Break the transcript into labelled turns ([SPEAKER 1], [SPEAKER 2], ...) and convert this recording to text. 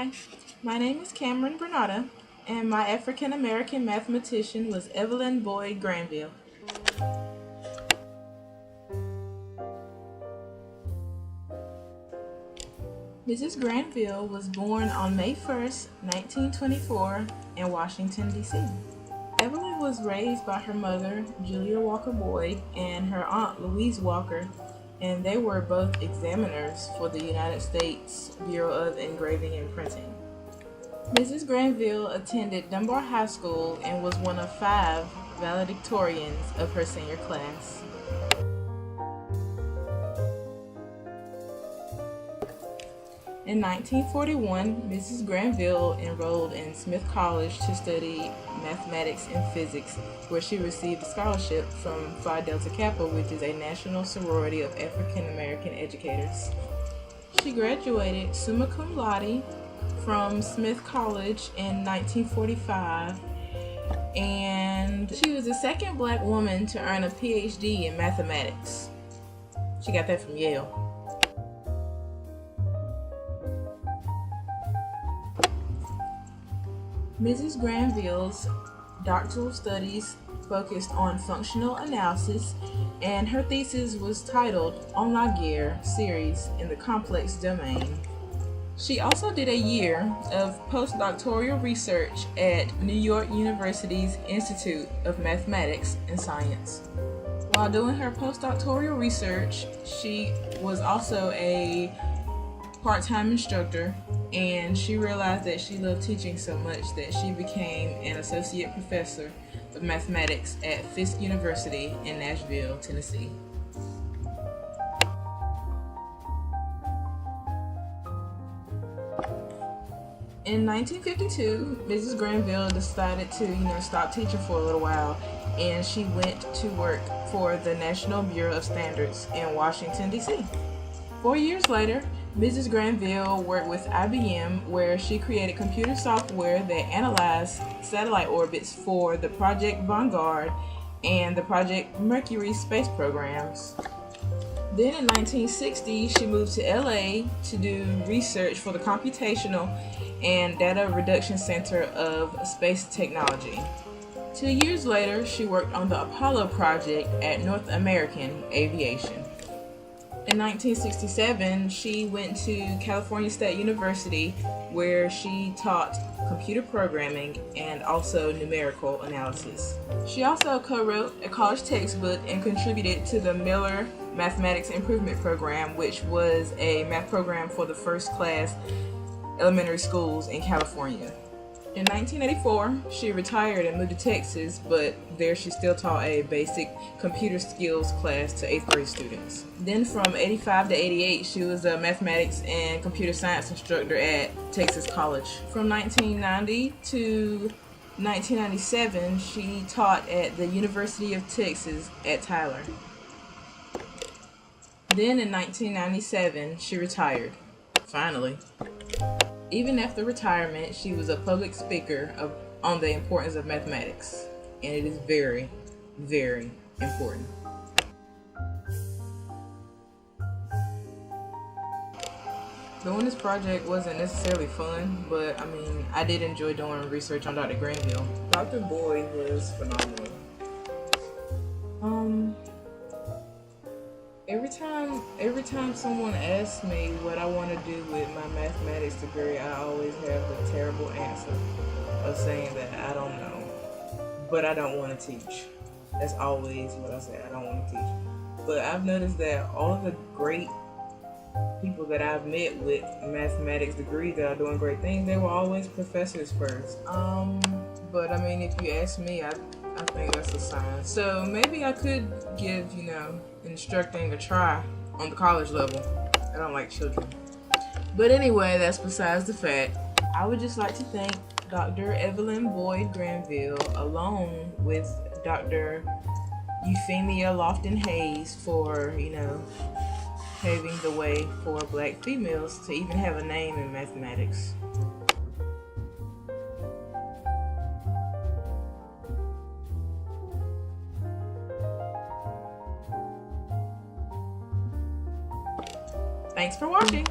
[SPEAKER 1] Hi, my name is Cameron Bernada, and my African American mathematician was Evelyn Granville. Mrs. Granville was born on May 1st, 1924, in Washington, D.C. Evelyn was raised by her mother, Julia Walker Boyd, and her aunt, Louise Walker, and they were both examiners for the United States Bureau of Engraving and Printing. Mrs. Granville attended Dunbar High School and was one of 5 valedictorians of her senior class. In 1941, Mrs. Granville enrolled in Smith College to study mathematics and physics, where she received a scholarship from Phi Delta Kappa, which is a national sorority of African American educators. She graduated summa cum laude from Smith College in 1945, and she was the second Black woman to earn a PhD in mathematics. She got that from Yale. Mrs. Granville's doctoral studies focused on functional analysis, and her thesis was titled On la Guerre Series in the Complex Domain. She also did a year of postdoctoral research at New York University's Institute of Mathematics and Science. While doing her postdoctoral research, she was also a part-time instructor, and she realized that she loved teaching so much that she became an associate professor of mathematics at Fisk University in Nashville, Tennessee. In 1952, Mrs. Granville decided to, stop teaching for a little while, and she went to work for the National Bureau of Standards in Washington, D.C. 4 years later, Mrs. Granville worked with IBM, where she created computer software that analyzed satellite orbits for the Project Vanguard and the Project Mercury space programs. Then in 1960, she moved to LA to do research for the Computational and Data Reduction Center of Space Technology. 2 years later, she worked on the Apollo project at North American Aviation. In 1967, she went to California State University, where she taught computer programming and also numerical analysis. She also co-wrote a college textbook and contributed to the Miller Mathematics Improvement Program, which was a math program for the first-class elementary schools in California. In 1984, she retired and moved to Texas, but there she still taught a basic computer skills class to 8th grade students. Then from 85 to 88, she was a mathematics and computer science instructor at Texas College. From 1990 to 1997, she taught at the University of Texas at Tyler. Then in 1997, she retired. Finally. Even after retirement, she was a public speaker on the importance of mathematics, and it is very, very important. Doing this project wasn't necessarily fun, but I did enjoy doing research on Dr. Granville. Dr. Boyd was phenomenal. Every time someone asks me what I want to do with my mathematics degree, I always have the terrible answer of saying that I don't know, but I don't want to teach. That's always what I say, I don't want to teach. But I've noticed that all of the great people that I've met with mathematics degrees that are doing great things, they were always professors first. But if you ask me, I think that's a sign. So maybe I could give, instructing a try on the college level. I don't like children. But anyway, that's besides the fact. I would just like to thank Dr. Evelyn Boyd Granville, along with Dr. Euphemia Lofton Hayes, for, paving the way for Black females to even have a name in mathematics. Thanks for watching.